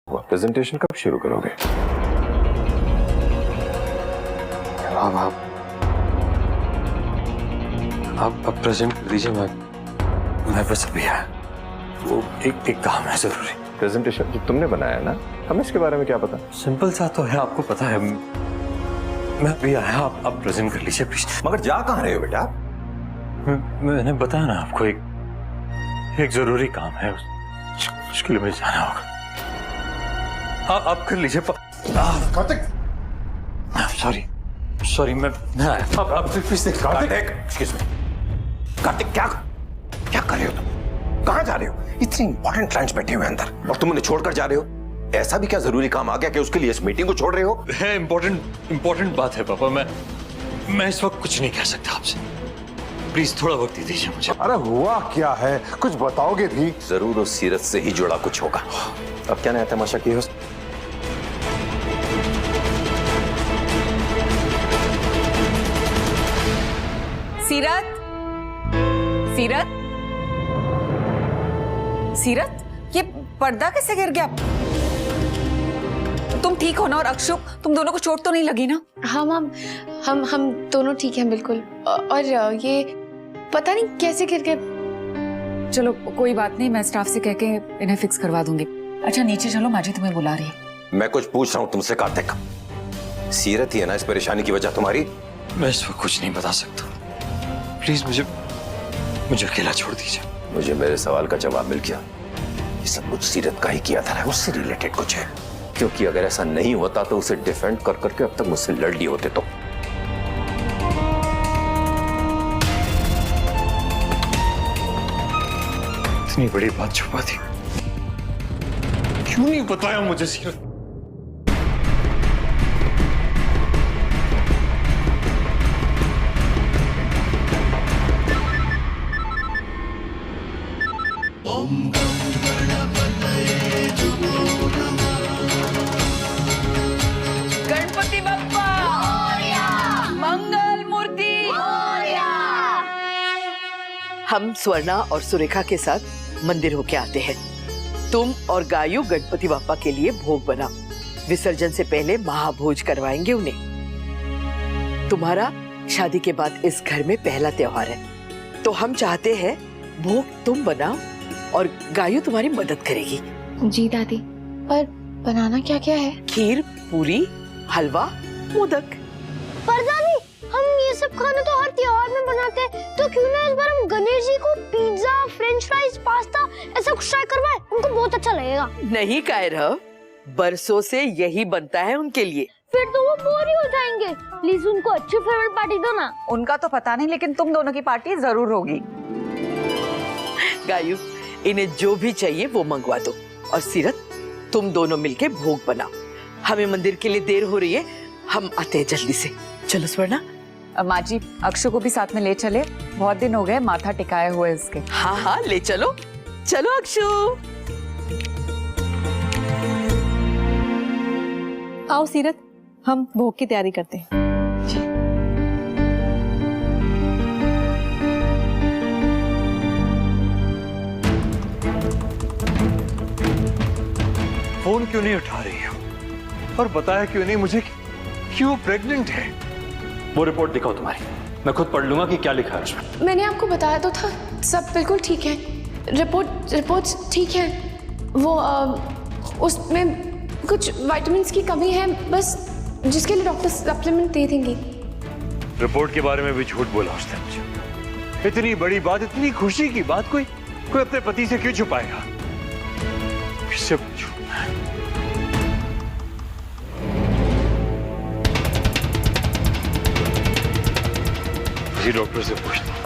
Presentation कब शुरू करोगे? आप प्रेजेंट कर दीजिए। मैं बस अभी आया, वो एक काम है जरूरी। प्रेजेंटेशन जो तुमने बनाया ना, हमें इसके बारे में क्या पता? सिंपल सा तो है, आपको पता है। मैं अभी आया, आप प्रेजेंट कर लीजिए प्लीज। मगर जा कहाँ रहे हो बेटा? मैंने बताया ना आपको, एक जरूरी काम है, उसके लिए मुझे जाना होगा। आप कर लीजिए। कार्तिक, सॉरी मैं आया। आप please Kartik, excuse me. Kartik, क्या कर रहे हो तुम? कहाँ जा रहे हो? इतने इंपॉर्टेंट क्लाइंट्स बैठे हुए अंदर और तुम उन्हें छोड़कर जा रहे हो? ऐसा भी क्या जरूरी काम आ गया कि उसके लिए इस मीटिंग को छोड़ रहे हो? है इम्पोर्टेंट बात है पापा। मैं इस वक्त कुछ नहीं कह सकता आपसे, प्लीज थोड़ा वक्त दे दीजिए मुझे। अरे हुआ क्या है, कुछ बताओगे भी? जरूर उस सीरत से ही जुड़ा कुछ होगा। अब क्या नया तमाशा किया हो? सीरत, सीरत, सीरत, ये पर्दा कैसे गिर गया? तुम ठीक हो ना? और अक्षु, तुम दोनों को चोट तो नहीं लगी ना? हाँ मैम, हम दोनों ठीक हैं बिल्कुल। और ये पता नहीं कैसे गिर गए। चलो कोई बात नहीं, मैं स्टाफ से कह के इन्हें फिक्स करवा दूंगी। अच्छा नीचे चलो, माजी तुम्हें बुला रही है। मैं कुछ पूछ रहा हूँ तुमसे कार्तिक। सीरत ही है ना इस परेशानी की वजह तुम्हारी? मैं इस वक्त कुछ नहीं बता सकता, प्लीज मुझे अकेला छोड़ दीजिए। मुझे मेरे सवाल का जवाब मिल गया। ये सब कुछ सीरत का ही किया था, उससे रिलेटेड कुछ है। क्योंकि अगर ऐसा नहीं होता तो उसे डिफेंड कर करके अब तक मुझसे लड़ लिए होते। तो इतनी बड़ी बात छुपा दी, क्यों नहीं बताया मुझे सीरत? गणपति बप्पा मंगल मूर्ति। हम स्वर्णा और सुरेखा के साथ मंदिर होके आते हैं। तुम और गायु गणपति बाप्पा के लिए भोग बना। विसर्जन से पहले महाभोज करवाएंगे उन्हें। तुम्हारा शादी के बाद इस घर में पहला त्योहार है, तो हम चाहते हैं भोग तुम बनाओ और गायु तुम्हारी मदद करेगी। जी दादी, पर बनाना क्या क्या है? खीर, पूरी, हलवा, मोदक। पर दादी, हम ये सब खाना तो हर त्योहार में बनाते हैं, तो क्यों ना इस बार हम गणेश जी को पिज्जा, फ्रेंच फ्राइज, पास्ता ऐसा कुछ ट्राई करवाएं? उनको बहुत अच्छा लगेगा। नहीं कायरव, बरसों से यही बनता है उनके लिए। फिर तो वो बोर ही हो जाएंगे। प्लीज उनको अच्छी फेवरेट पार्टी दो ना। उनका तो पता नहीं, लेकिन तुम दोनों की पार्टी जरूर होगी। गायु, इन्हें जो भी चाहिए वो मंगवा दो। और सीरत, तुम दोनों मिलके भोग बनाओ। हमें मंदिर के लिए देर हो रही है, हम आते हैं जल्दी से। चलो स्वर्णा। माँ जी, अक्षु को भी साथ में ले चले, बहुत दिन हो गए माथा टिकाए हुए इसके। हाँ हाँ ले चलो। चलो अक्षु। आओ सीरत, हम भोग की तैयारी करते हैं। फोन क्यों नहीं उठा रही हो? और बताया क्यों नहीं मुझे क्यों प्रेग्नेंट है? वो रिपोर्ट दिखाओ तुम्हारी, मैं खुद पढ़ लूंगा कि क्या लिखा है उसमें। मैंने आपको बताया तो था, सब बिल्कुल ठीक है। रिपोर्ट्स ठीक है। वो उसमें कुछ विटामिन्स की कमी है बस, जिसके लिए डॉक्टर सप्लीमेंट दे देंगी। रिपोर्ट के बारे में भी झूठ बोला उसने मुझे। इतनी बड़ी बात, इतनी खुशी की बात कोई अपने पति से क्यों छुपाएगा? किससे पूछूं? किसी डॉक्टर से पूछता हूं।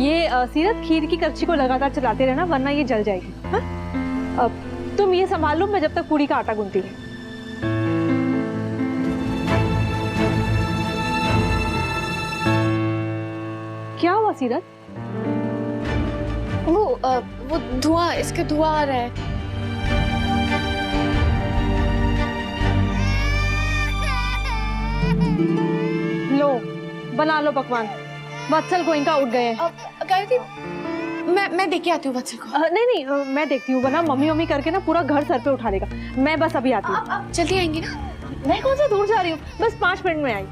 ये सीरत, खीर की कच्ची को लगातार चलाते रहना, वरना ये जल जाएगी। हाँ? अब तुम ये संभाल लो, मैं जब तक पूरी का आटा गूंथती हूँ। क्या हुआ सीरत? वो धुआं, इसके धुआं आ रहा है। लो बना लो पकवान। वत्सल गोइंका उठ गए हैं। गायत्री, मैं देख के आती हूँ वत्सल को। नहीं मैं देखती हूँ, वरना मम्मी करके ना पूरा घर सर पे उठा लेगा। मैं बस अभी आती हूँ। आप जल्दी आएंगी ना? मैं कौन सा दूर जा रही हूँ, बस 5 मिनट में आई।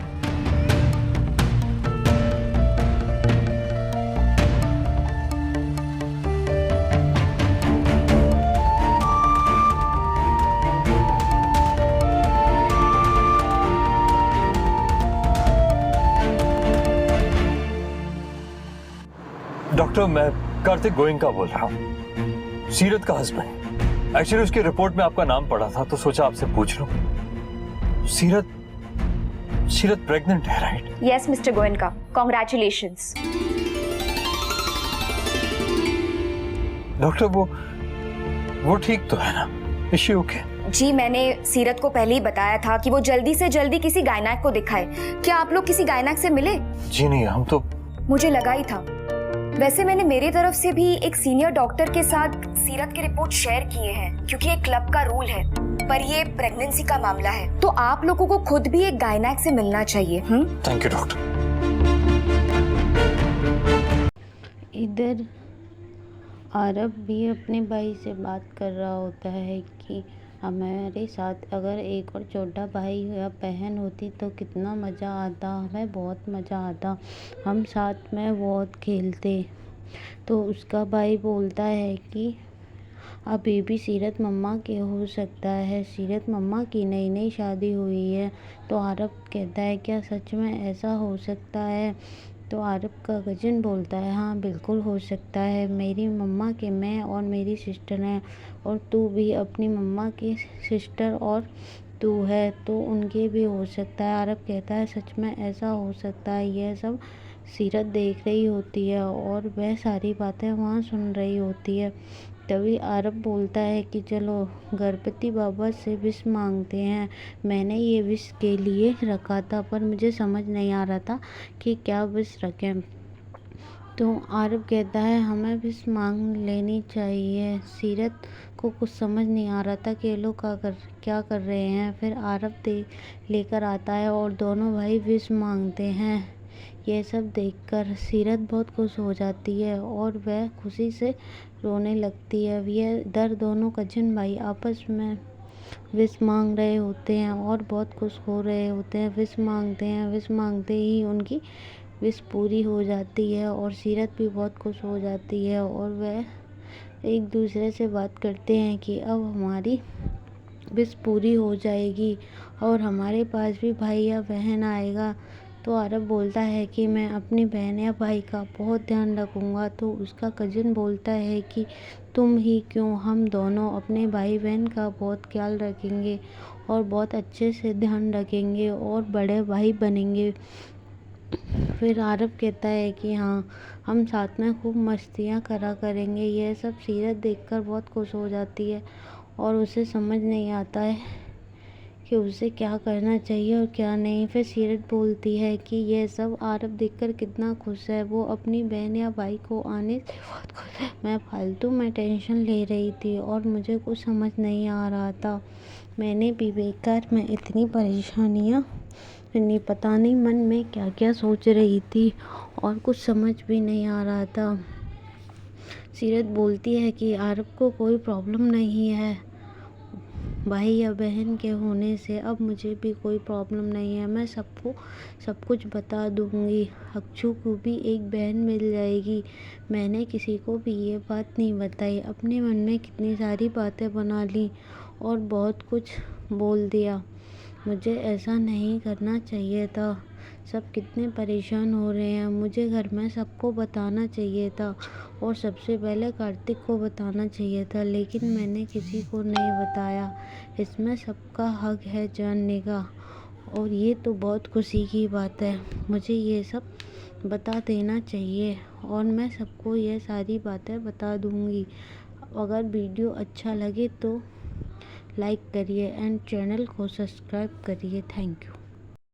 डॉक्टर, मैं कार्तिक गोयनका बोल रहा हूँ, सीरत का हस्बैंड। एक्चुअली उसकी रिपोर्ट में आपका नाम पड़ा था तो सोचा आपसे पूछ लूं। सीरत प्रेग्नेंट है, right? Yes mister Goenka, congratulations. Doctor, वो ठीक तो है ना? Is she okay? जी, मैंने सीरत को पहले ही बताया था कि वो जल्दी से जल्दी किसी गायनेक को दिखाए। क्या आप लोग किसी गायनेक से मिले? जी नहीं, हम तो। मुझे लगा ही था। वैसे मैंने मेरी तरफ से भी एक सीनियर डॉक्टर के साथ सीरत की रिपोर्ट शेयर किए हैं, क्योंकि एक क्लब का रूल है, पर ये प्रेगनेंसी का मामला है, तो आप लोगों को खुद भी एक गायनेक से मिलना चाहिए। Thank you doctor. इधर आरब भी अपने भाई से बात कर रहा होता है कि हमारे साथ अगर एक और छोटा भाई या बहन होती तो कितना मज़ा आता, हमें बहुत मज़ा आता, हम साथ में बहुत खेलते। तो उसका भाई बोलता है कि अभी भी सीरत मम्मा के हो सकता है, सीरत मम्मा की नई नई शादी हुई है। तो आरब कहता है क्या सच में ऐसा हो सकता है? तो आरब का कजिन बोलता है हाँ बिल्कुल हो सकता है, मेरी मम्मा के मैं और मेरी सिस्टर हैं, और तू भी अपनी मम्मा की सिस्टर और तू है, तो उनके भी हो सकता है। आरब कहता है सच में ऐसा हो सकता है। यह सब सीरत देख रही होती है और वह सारी बातें वहाँ सुन रही होती है। तभी आरब बोलता है कि चलो गणपति बाबा से विश मांगते हैं। मैंने ये विश के लिए रखा था, पर मुझे समझ नहीं आ रहा था कि क्या विश रखें। तो आरब कहता है हमें विश मांग लेनी चाहिए। सीरत को कुछ समझ नहीं आ रहा था कि ये लोग क्या कर रहे हैं। फिर आरब लेकर आता है और दोनों भाई विश मांगते हैं। यह सब देखकर सीरत बहुत खुश हो जाती है और वह खुशी से रोने लगती है। यह इधर दोनों कजिन भाई आपस में विश मांग रहे होते हैं और बहुत खुश हो रहे होते हैं। विश मांगते ही उनकी विश पूरी हो जाती है और सीरत भी बहुत खुश हो जाती है और वह एक दूसरे से बात करते हैं कि अब हमारी विश पूरी हो जाएगी और हमारे पास भी भाई या बहन आएगा। तो आरब बोलता है कि मैं अपनी बहन या भाई का बहुत ध्यान रखूँगा। तो उसका कजिन बोलता है कि तुम ही क्यों, हम दोनों अपने भाई बहन का बहुत ख्याल रखेंगे और बहुत अच्छे से ध्यान रखेंगे और बड़े भाई बनेंगे। फिर आरब कहता है कि हाँ हम साथ में खूब मस्तियाँ करा करेंगे। यह सब सीरत देखकर बहुत खुश हो जाती है और उसे समझ नहीं आता है कि उसे क्या करना चाहिए और क्या नहीं। फिर सीरत बोलती है कि यह सब आरब देखकर कितना खुश है, वो अपनी बहन या भाई को आने से बहुत खुश है। मैं फालतू में टेंशन ले रही थी और मुझे कुछ समझ नहीं आ रहा था। मैंने भी बेकार में इतनी परेशानियाँ सुनी, पता नहीं मन में क्या क्या सोच रही थी और कुछ समझ भी नहीं आ रहा था। सीरत बोलती है कि आरब को कोई प्रॉब्लम नहीं है भाई या बहन के होने से, अब मुझे भी कोई प्रॉब्लम नहीं है, मैं सबको सब कुछ बता दूंगी। अक्षु को भी एक बहन मिल जाएगी। मैंने किसी को भी ये बात नहीं बताई, अपने मन में कितनी सारी बातें बना ली और बहुत कुछ बोल दिया। मुझे ऐसा नहीं करना चाहिए था। सब कितने परेशान हो रहे हैं, मुझे घर में सबको बताना चाहिए था और सबसे पहले कार्तिक को बताना चाहिए था, लेकिन मैंने किसी को नहीं बताया। इसमें सबका हक है जानने का और ये तो बहुत खुशी की बात है। मुझे ये सब बता देना चाहिए और मैं सबको ये सारी बातें बता दूंगी। अगर वीडियो अच्छा लगे तो लाइक करिए एंड चैनल को सब्सक्राइब करिए। Thank you.